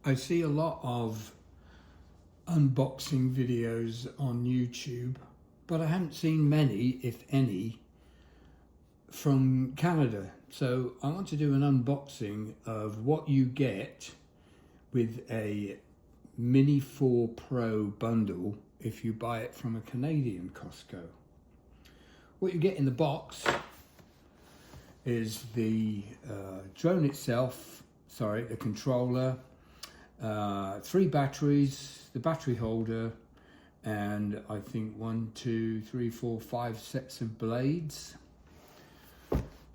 I see a lot of unboxing videos on YouTube, but I haven't seen many, if any, from Canada. So I want to do an unboxing of what you get with a Mini 4 Pro bundle if you buy it from a Canadian Costco. What you get in the box is the drone itself, the controller, 3 batteries, the battery holder, and I think 1, 2, 3, 4, 5 sets of blades.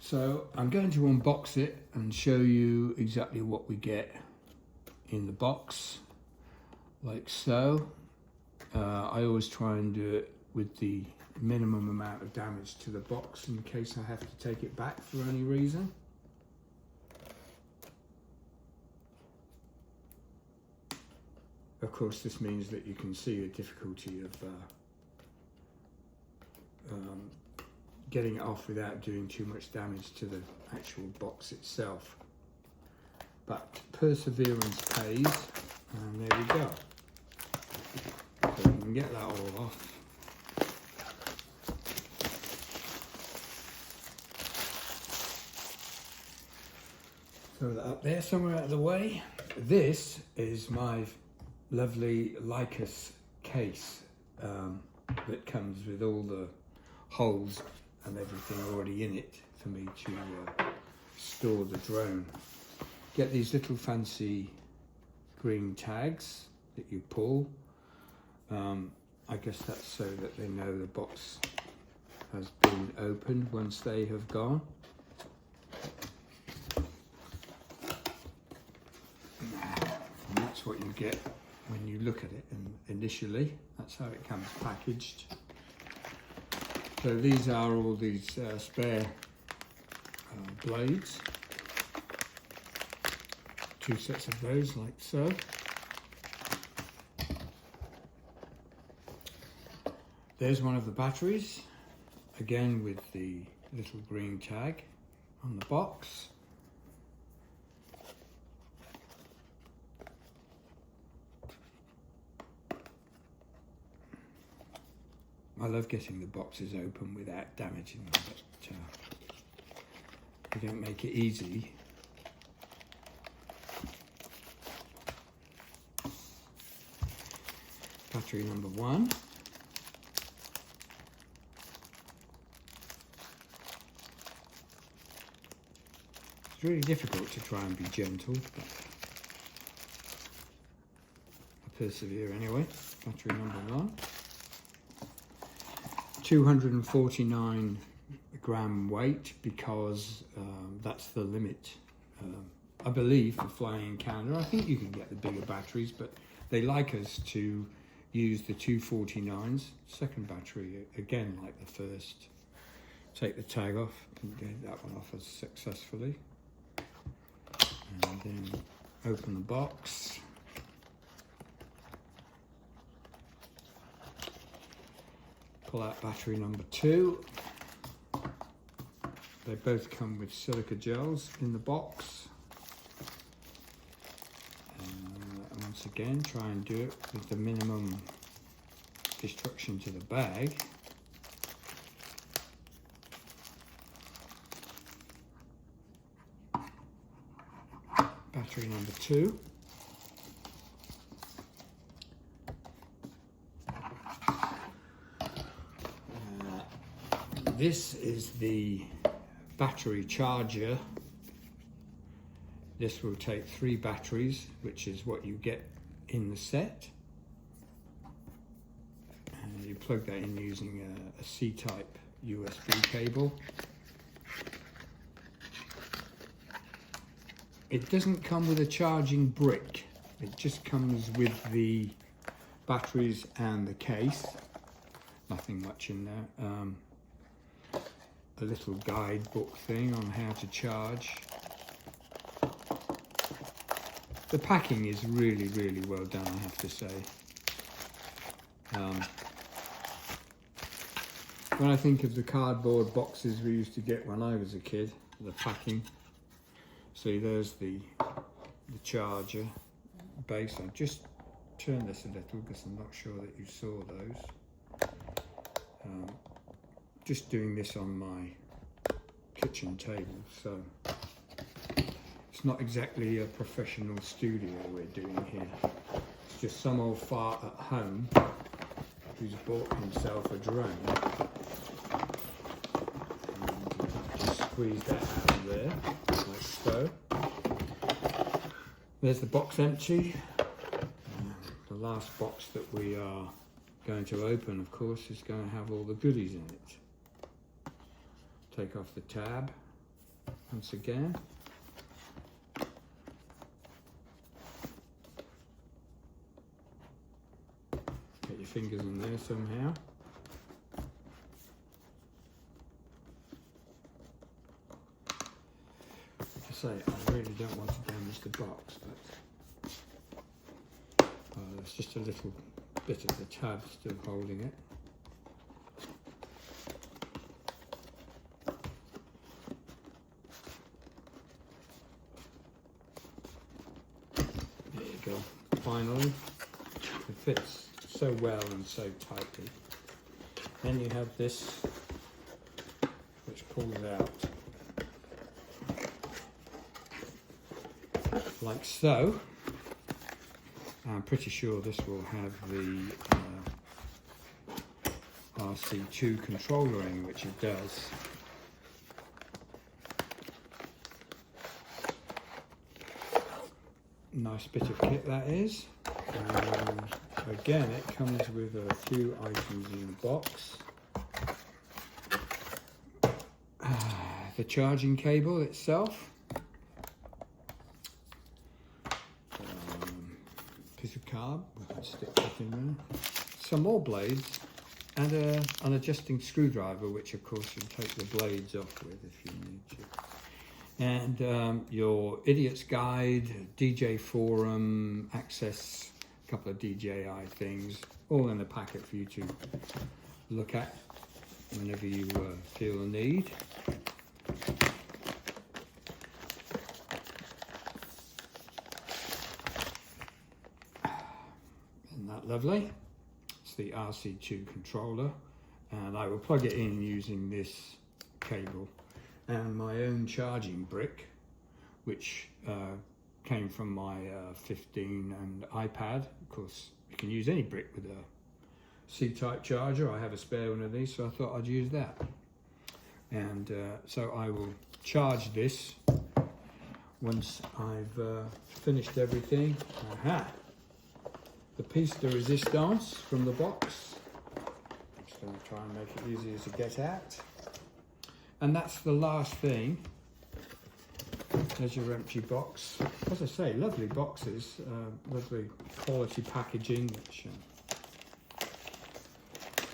So I'm going to unbox it and show you exactly what we get in the box, like so. I always try and do it with the minimum amount of damage to the box in case I have to take it back for any reason. Of course, this means that you can see the difficulty of getting it off without doing too much damage to the actual box itself. But perseverance pays, and there we go. So we can get that all off. Throw that up there somewhere out of the way. This is my lovely Lycus case that comes with all the holes and everything already in it for me to store the drone. Get these little fancy green tags that you pull. I guess that's so that they know the box has been opened once they have gone. And that's what you get when you look at it initially. That's how it comes packaged. So these are all these spare blades. 2 sets of those, like so. There's one of the batteries, again with the little green tag on the box. I love getting the boxes open without damaging them, but they don't make it easy. Battery number 1. It's really difficult to try and be gentle, but I persevere anyway. Battery number 1. 249 gram weight, because that's the limit, I believe, for flying in Canada. I think you can get the bigger batteries, but they like us to use the 249s. Second battery, again like the first. Take the tag off, and get that one off as successfully. And then open the box. Pull out battery number 2. They both come with silica gels in the box. Once again, try and do it with the minimum destruction to the bag. Battery number 2. This is the battery charger. This will take 3 batteries, which is what you get in the set. And you plug that in using a C-type USB cable. It doesn't come with a charging brick. It just comes with the batteries and the case. Nothing much in there. A little guidebook thing on how to charge. The packing is really, really well done, I have to say. When I think of the cardboard boxes we used to get when I was a kid, the packing. See, there's the charger, base. I'll just turn this a little because I'm not sure that you saw those. Just doing this on my kitchen table, so it's not exactly a professional studio we're doing here. It's just some old fart at home who's bought himself a drone. And just squeeze that out of there, like so. There's the box empty. The last box that we are going to open, of course, is going to have all the goodies in it. Take off the tab once again. Get your fingers in there somehow. Like I say, I really don't want to damage the box, but there's just a little bit of the tab still holding it. There you go. Finally, it fits so well and so tightly. Then you have this, which pulls out like so. I'm pretty sure this will have the RC2 controller in, which it does. Nice bit of kit that is. Again, it comes with a few items in the box. The charging cable itself. Piece of card, we can stick that in there. Some more blades and an adjusting screwdriver, which of course you'll take the blades off with if you need to. And your idiot's guide, DJ forum, access, a couple of DJI things, all in a packet for you to look at whenever you feel the need. Lovely. It's the RC2 controller, and I will plug it in using this cable and my own charging brick, which came from my 15 and iPad. Of course, you can use any brick with a C-type charger. I have a spare one of these, so I thought I'd use that. And so I will charge this once I've finished everything. Aha! The piece de resistance from the box. I'm just going to try and make it easier to get at. And that's the last thing. There's your empty box. As I say, lovely boxes, lovely quality packaging, which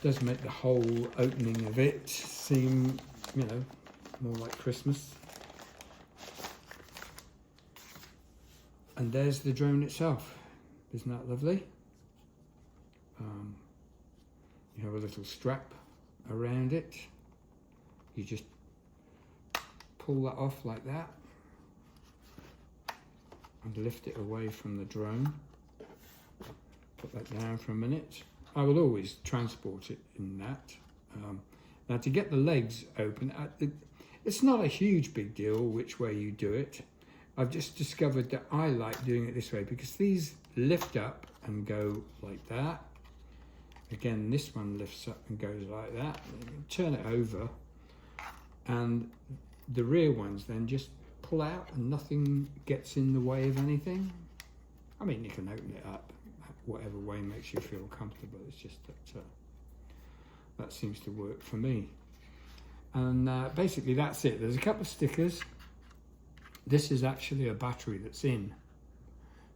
does make the whole opening of it seem, you know, more like Christmas. And there's the drone itself. Isn't that lovely? You have a little strap around it. You just pull that off like that and lift it away from the drone. Put that down for a minute. I will always transport it in that. Now to get the legs open, it's not a huge big deal which way you do it. I've just discovered that I like doing it this way because these lift up and go like that. Again, this one lifts up and goes like that. Turn it over, and the rear ones then just pull out and nothing gets in the way of anything. I mean, you can open it up whatever way makes you feel comfortable. It's just that that seems to work for me. And basically that's it. There's a couple of stickers. This is actually a battery that's in.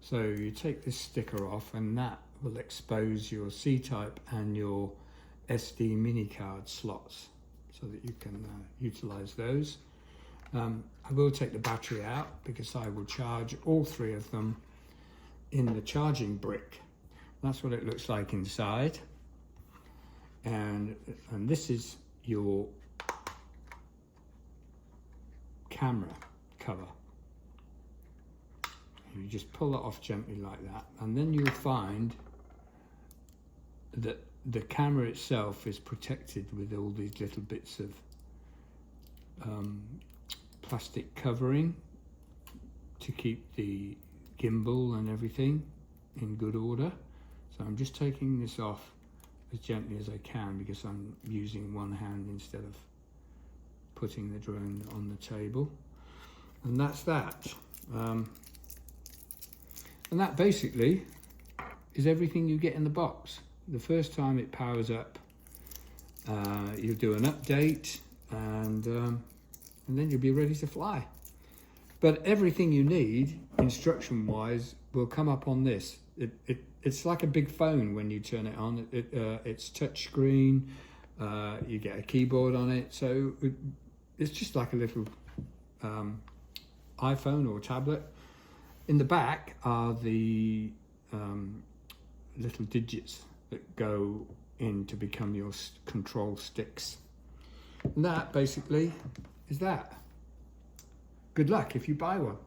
So you take this sticker off and that will expose your C-type and your SD mini card slots so that you can utilize those. I will take the battery out because I will charge all three of them in the charging brick. That's what it looks like inside. And this is your camera cover. You just pull it off gently like that, and then you'll find that the camera itself is protected with all these little bits of plastic covering to keep the gimbal and everything in good order. So I'm just taking this off as gently as I can because I'm using one hand instead of putting the drone on the table. And that's that. And that basically is everything you get in the box. The first time it powers up, you'll do an update, and then you'll be ready to fly. But everything you need, instruction-wise, will come up on this. It's like a big phone when you turn it on. It's touch screen. You get a keyboard on it, so it's just like a little iPhone or tablet. In the back are the little digits that go in to become your control sticks. And that basically is that. Good luck if you buy one.